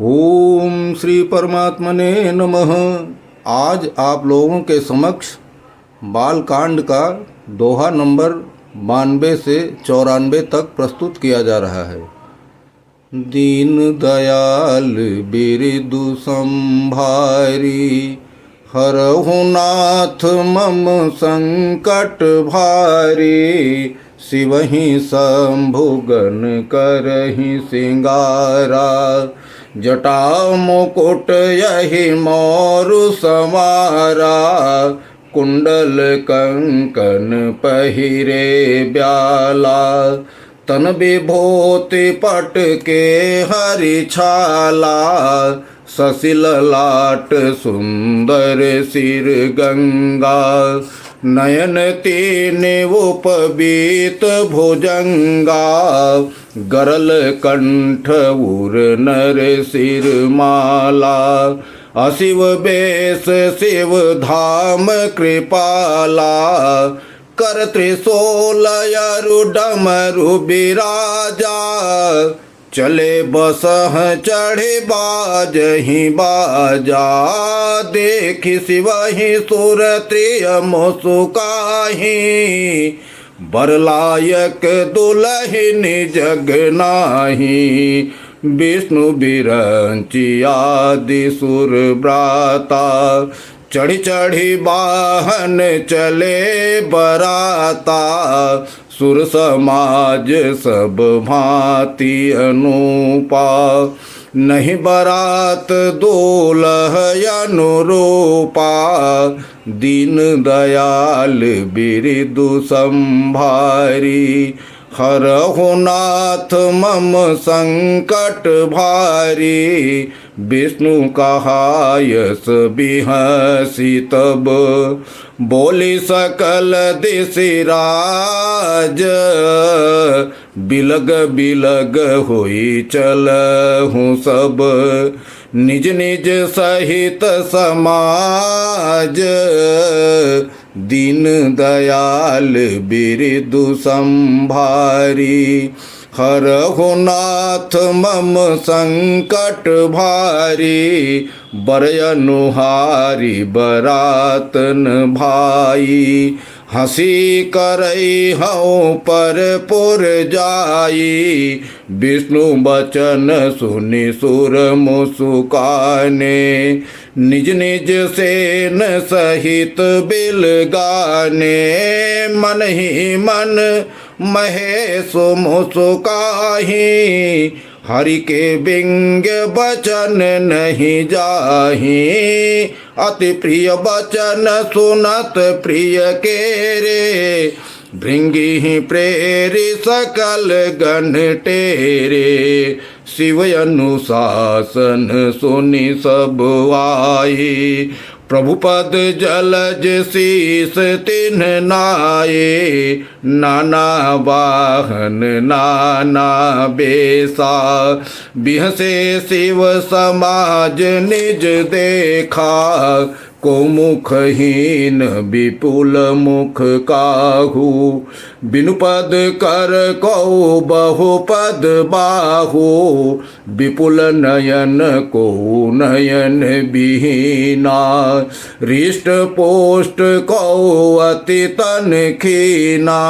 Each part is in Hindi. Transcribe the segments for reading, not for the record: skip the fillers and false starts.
ओम श्री परमात्मने नमः। आज आप लोगों के समक्ष बालकांड का दोहा नंबर 92 से 94 तक प्रस्तुत किया जा रहा है। दीन दयाल बिरदु संभारी, हरहु नाथ मम संकट भारी। शिवहि शंभुगन करहि सिंगारा, जटा मुकुट यही मोरु समारा। कुंडल कंकन पहिरे ब्याला, तन विभूति पट के हरि छाला। ससिल लाट सुंदर सिर गंगा, नयन तीन उपबीत भुजंगा। गरल कंठ उर नर सिर माला, अशिव बेश शिव धाम कृपाला। कर त्रिशूल अरु डमरु बिराजा, चले बसह चढ़े बाजहि बाजा। देखि शिवहि सुरत्रिय मुसुकाहि, बरलायक दुलहिन जग नाही। विष्णु बिरंचि आदि सुर ब्राता, चढ़ी चढ़ी वाहन चले बराता। सुर समाज सब भांति अनुपा, नहीं बरात दूल्ह अनुरूपा। दीन दयाल बिरदु संभारी, हरहु नाथ मम संकट भारी। विष्णु कहायस बिहसी तब, बोली सकल दिशिराज। बिलग बिलग हुई चलहु सब, निज निज सहित समाज। दीन दयाल बिरदु संभारी, हरहु नाथ मम संकट भारी। बरयनुहारी बरातन भाई, हंसी करई हऊँ पर पुर जाई। विष्णु बचन सुनि सुर मुसुकाने, निज निज सेन सहित बिल गाने। मन ही मन महेश मुसुकाहि, हरि के व्यंग्य बचन नहीं जाहि। अति प्रिय बचन सुनत प्रिय केरे, भृंगी प्रेरि सकल गण टेरे। शिव अनुशासन सुनि सब आई, प्रभुपद जलज शीस तिन्ह नाये। नाना वाहन नाना बेसा, बिहसे शिव समाज निज देखा। को मुखहीन विपुल मुख काहू, बिनु पद कर को बहुपद बाहू। विपुल नयन को नयन बिहीना, हृष्ट पोष्ट को अति तन खीना।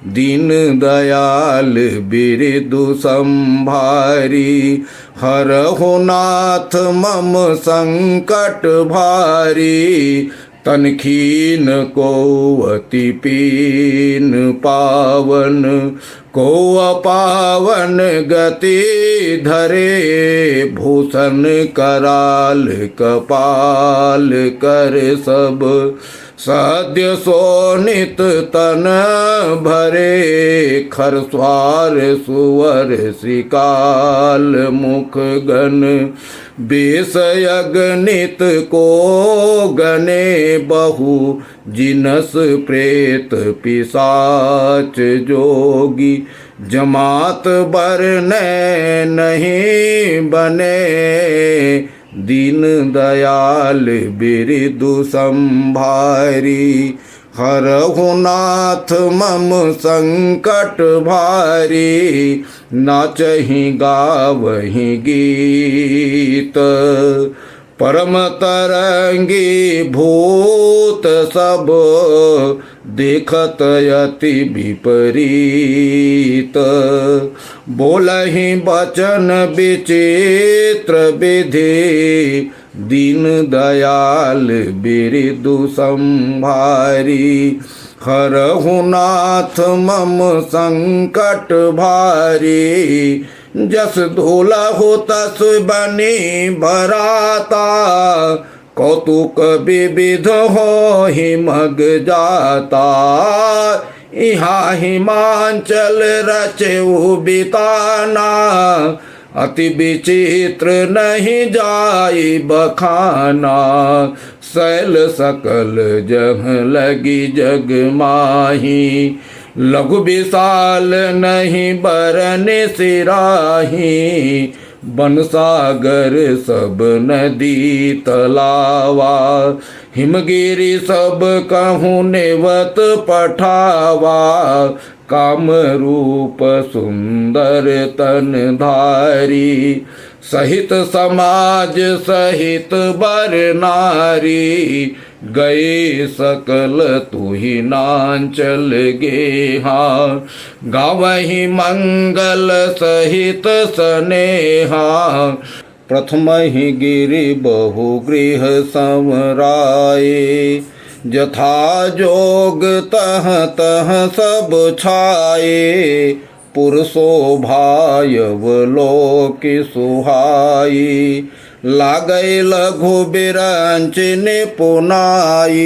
दीन दयाल बिरदु संभारी, हरहु नाथ मम संकट भारी। तन खीन को अति पीन पावन, को अपावन गति धरे। भूषण कराल कपाल कर सब, सद्य सोनित तन भरे। खरस्वार सुवर श्रीकाल मुख गण, बेसय गणित को गने बहु। जिनस प्रेत पिशाच जोगी, जमात बरने नहीं बने। दीन दयाल बिरदु संभारी, हरहु नाथ मम संकट भारी, नाचहि गावहि गीत। परम तरंगी भूत सब, देखत अति विपरीत। बोलहि बचन विचित्र विधि, दीन दयाल बिरदु संभारी। हरहु नाथ मम संकट भारी, जस धूलहु तस बनी भराता। कौतुक विविध होहि मग जाता, यहाँ हिमांचल रचेउ बिताना। अति विचित्र नहीं जाई बखाना, शैल सकल जह लगी जग माही। लघु विशाल नहीं बरन सिराही, बन सागर सब नदी तलावा। हिमगिरी सब कहूँ नेवत पठावा, काम रूप सुंदर तन धारी। सहित समाज सहित बर नारी, गए सकल तुहि नांचल गेहा। गावहि मंगल सहित स्नेहा, प्रथम ही गिरि बहु गृह समराए। जथा जोग तह तह सब छाए, पुर शोभायव लोक सुहाई। लागै लघु बिरंच निपुनाई,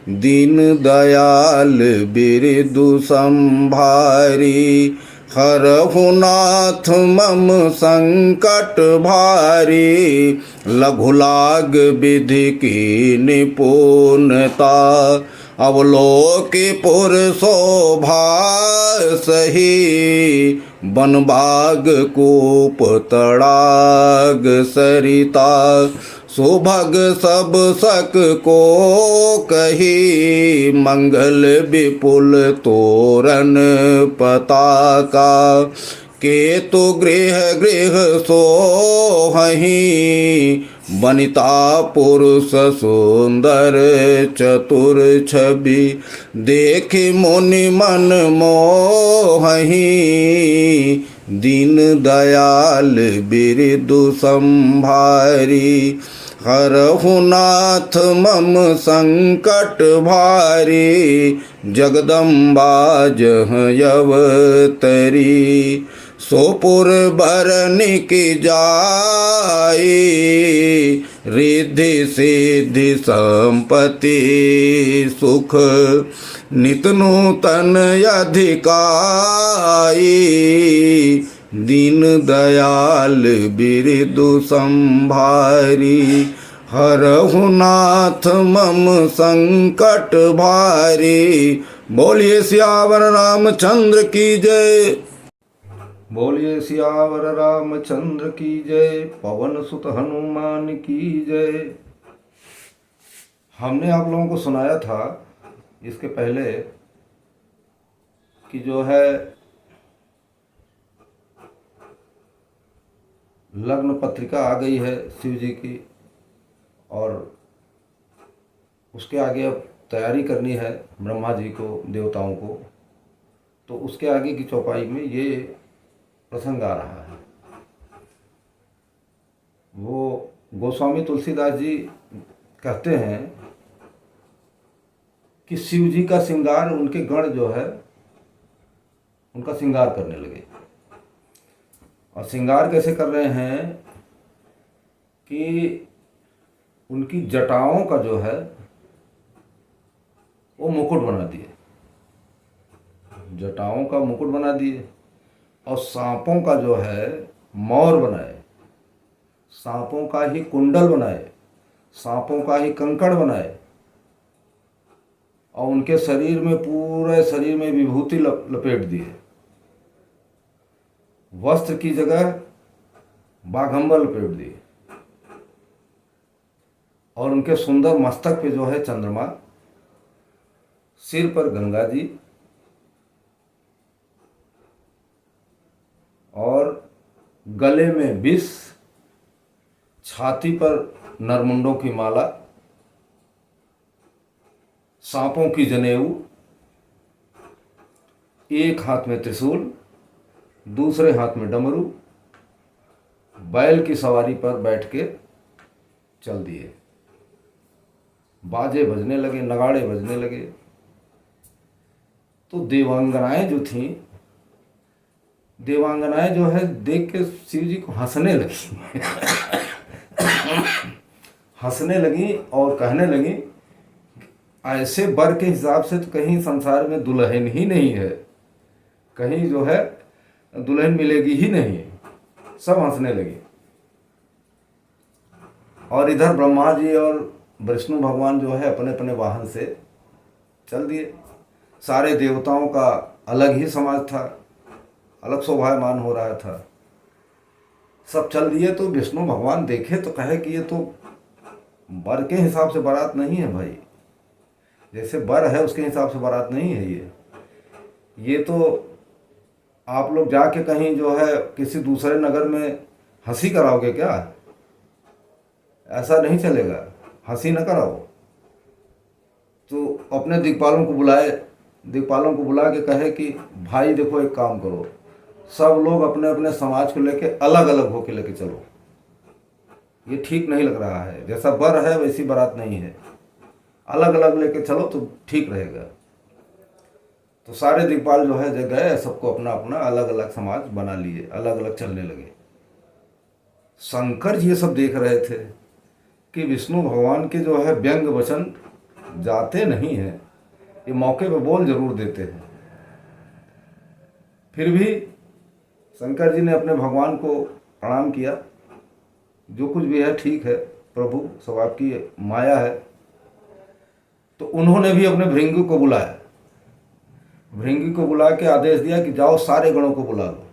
दीन दयाल बिरदु संभारी। हरहु नाथ मम संकट भारी, लघु लाग विधि की निपुणता। अवलोकि पुर शोभा सही, वन बाग कूप तड़ाग सरिता। सुभग सब सक को कही, मंगल विपुल तोरण पताका। केतु गृह गृह सोहहि, वनिता पुरुष सुंदर चतुर छवि। देखि मुनि मन मोहहि, दीन दयाल बिरदु संभारी। हरहु नाथ मम संकट भारी, जगदम्बा जह अवतरी। सोपुर बरनि की जाई, रिद्धि सिद्धि संपत्ति सुख। नित नूतन अधिकाई, दीन दयाल बिरदु संभारी। हरहु नाथ मम संकट भारी। बोलिए सियावर रामचंद्र की जय। बोलिए सियावर रामचंद्र की जय। पवन सुत हनुमान की जय। हमने आप लोगों को सुनाया था इसके पहले कि जो है लग्न पत्रिका आ गई है शिव जी की, और उसके आगे अब तैयारी करनी है ब्रह्मा जी को, देवताओं को। तो उसके आगे की चौपाई में ये प्रसंग आ रहा है। वो गोस्वामी तुलसीदास जी कहते हैं कि शिव जी का श्रृंगार, उनके गण जो है उनका श्रृंगार करने लगे। और श्रृंगार कैसे कर रहे हैं कि उनकी जटाओं का जो है वो मुकुट बना दिए, जटाओं का मुकुट बना दिए। और सांपों का जो है मोर बनाए, सांपों का ही कुंडल बनाए, सांपों का ही कंकड़ बनाए। और उनके शरीर में, पूरे शरीर में विभूति लपेट दिए। वस्त्र की जगह बाघंबर लपेट दिए। और उनके सुंदर मस्तक पे जो है चंद्रमा, सिर पर गंगा जी और गले में विष, छाती पर नरमुंडों की माला, सांपों की जनेऊ, एक हाथ में त्रिशूल, दूसरे हाथ में डमरू, बैल की सवारी पर बैठ के चल दिए। बाजे बजने लगे, नगाड़े बजने लगे। तो देवांगनाएं जो थीं, देवांगनाएं जो है देख के शिव जी को हंसने लगी हंसने लगी और कहने लगी, ऐसे वर के हिसाब से तो कहीं संसार में दुल्हन ही नहीं है, कहीं जो है दुल्हन मिलेगी ही नहीं। सब हंसने लगे। और इधर ब्रह्मा जी और विष्णु भगवान जो है अपने अपने वाहन से चल दिए। सारे देवताओं का अलग ही समाज था, अलग शोभायमान हो रहा था। सब चल दिए तो विष्णु भगवान देखे तो कहे कि ये तो वर के हिसाब से बारात नहीं है भाई, जैसे वर है उसके हिसाब से बारात नहीं है ये तो आप लोग जाके कहीं जो है किसी दूसरे नगर में हंसी कराओगे क्या? ऐसा नहीं चलेगा, हंसी न कराओ। तो अपने दिक्पालों को बुलाए, दिक्पालों को बुला के कहे कि भाई देखो एक काम करो, सब लोग अपने अपने समाज को लेके अलग अलग होके लेके चलो, ये ठीक नहीं लग रहा है, जैसा वर है वैसी बारात नहीं है, अलग अलग लेके चलो तो ठीक रहेगा। तो सारे दिक्पाल जो है जग गए, सबको अपना अपना अलग अलग समाज बना लिए, अलग अलग चलने लगे। शंकर जी ये सब देख रहे थे कि विष्णु भगवान के जो है व्यंग वचन जाते नहीं हैं, ये मौके पे बोल जरूर देते हैं। फिर भी शंकर जी ने अपने भगवान को प्रणाम किया, जो कुछ भी है ठीक है प्रभु, सब आपकी माया है। तो उन्होंने भी अपने भृंगी को बुलाया, भृंगी को बुला के आदेश दिया कि जाओ सारे गणों को बुला लो।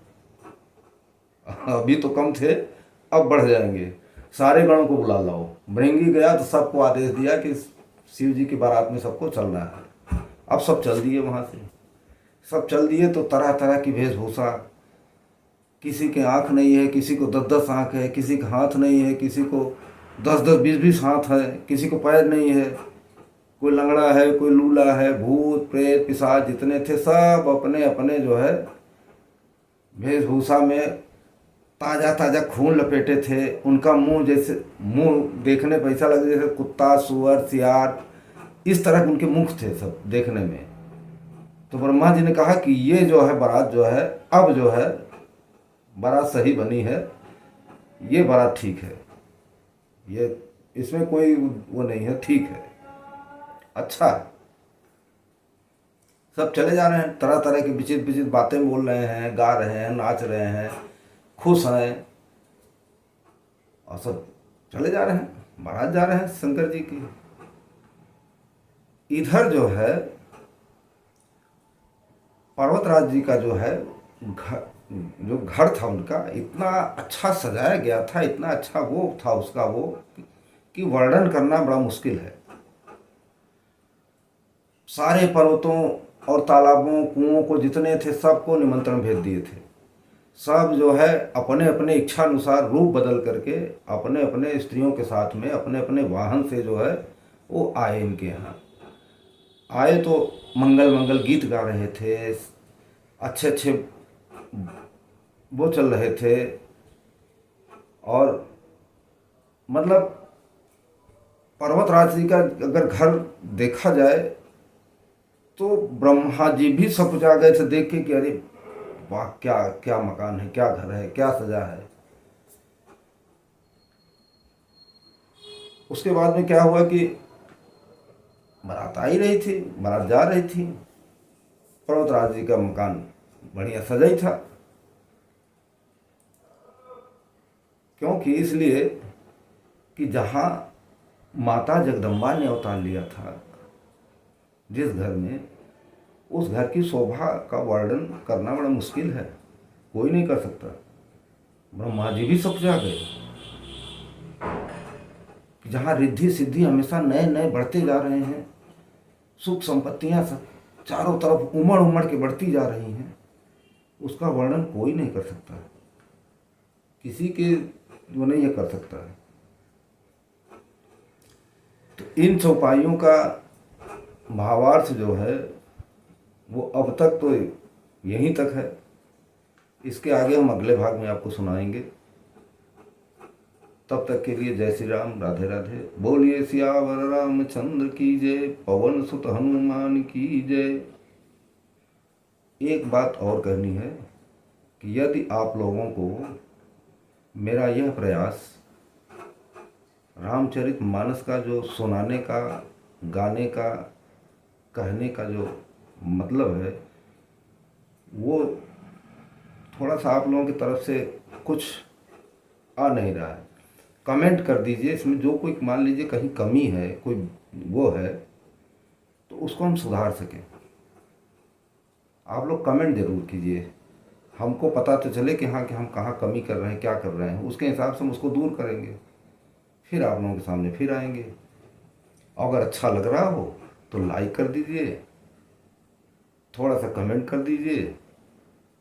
अभी तो कम थे, अब बढ़ जाएंगे, सारे गणों को बुला लाओ। भृंगी गया तो सबको आदेश दिया कि शिव जी की बारात में सबको चलना है। अब सब चल दिए, वहाँ से सब चल दिए। तो तरह तरह की वेशभूषा, किसी के आँख नहीं है, किसी को 10-10 आँख है, किसी का हाथ नहीं है, किसी को 10-10 20-20 हाथ है, किसी को पैर नहीं है, कोई लंगड़ा है, कोई लूला है, भूत प्रेत पिशाच जितने थे सब अपने अपने जो है वेशभूषा में ताज़ा ताज़ा खून लपेटे थे। उनका मुंह जैसे, मुंह देखने पर ऐसा लगे जैसे कुत्ता सुअर सियार, इस तरह के उनके मुख थे सब देखने में। तो ब्रह्मा जी ने कहा कि ये जो है बारात जो है, अब जो है बारात सही बनी है, ये बारात ठीक है, ये इसमें कोई वो नहीं है, ठीक है, अच्छा। सब चले जा रहे हैं, तरह तरह की विचित्र विचित्र बातें बोल रहे हैं, गा रहे हैं, नाच रहे हैं, खुश हैं, और सब चले जा रहे हैं, बारात जा रहे हैं शंकर जी की। इधर जो है पर्वतराज जी का जो है घर था उनका, इतना अच्छा सजाया गया था, इतना अच्छा वो था उसका वो, कि वर्णन करना बड़ा मुश्किल है। सारे पर्वतों और तालाबों कुओं को जितने थे सबको निमंत्रण भेज दिए थे। सब जो है अपने अपने इच्छा अनुसार रूप बदल करके अपने अपने स्त्रियों के साथ में अपने अपने वाहन से जो है वो आए इनके यहाँ। आए तो मंगल मंगल गीत गा रहे थे, अच्छे अच्छे वो चल रहे थे। और मतलब पर्वतराज जी का अगर घर देखा जाए तो ब्रह्मा जी भी सब कुछ आ गए थे देख के कि अरे वाह, क्या क्या मकान है, क्या घर है, क्या सजा है। उसके बाद में क्या हुआ कि बारात आ ही रही थी, बारात जा रही थी, पर्वतराज जी का मकान बढ़िया सजा ही था। क्योंकि इसलिए कि जहाँ माता जगदम्बा ने अवतार लिया था, जिस घर में, उस घर की शोभा का वर्णन करना बड़ा मुश्किल है, कोई नहीं कर सकता। ब्रह्मा जी भी सब जा गए। जहाँ रिद्धि सिद्धि हमेशा नए नए बढ़ते जा रहे हैं, सुख संपत्तियां सब चारों तरफ उमड़ उमड़ के बढ़ती जा रही हैं, उसका वर्णन कोई नहीं कर सकता, किसी के वो नहीं ये कर सकता है। तो इन चौपाइयों का भावार्थ जो है वो अब तक तो यहीं तक है। इसके आगे हम अगले भाग में आपको सुनाएंगे। तब तक के लिए जय श्री राम, राधे राधे। बोलिए सियावर रामचंद्र की जय, पवन सुत हनुमान की जय। एक बात और कहनी है कि यदि आप लोगों को मेरा यह प्रयास रामचरितमानस का जो सुनाने का, गाने का, कहने का जो मतलब है, वो थोड़ा सा आप लोगों की तरफ से कुछ आ नहीं रहा है, कमेंट कर दीजिए। इसमें जो कोई मान लीजिए कहीं कमी है, कोई वो है, तो उसको हम सुधार सकें। आप लोग कमेंट ज़रूर कीजिए, हमको पता तो चले कि हाँ, कि हम कहाँ कमी कर रहे हैं, क्या कर रहे हैं, उसके हिसाब से हम उसको दूर करेंगे, फिर आप लोगों के सामने फिर आएंगे। अगर अच्छा लग रहा हो तो लाइक कर दीजिए, थोड़ा सा कमेंट कर दीजिए,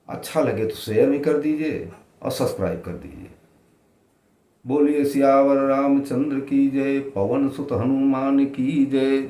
अच्छा लगे तो शेयर भी कर दीजिए और सब्सक्राइब कर दीजिए। बोलिए सियावर रामचंद्र की जय, पवन सुत हनुमान की जय।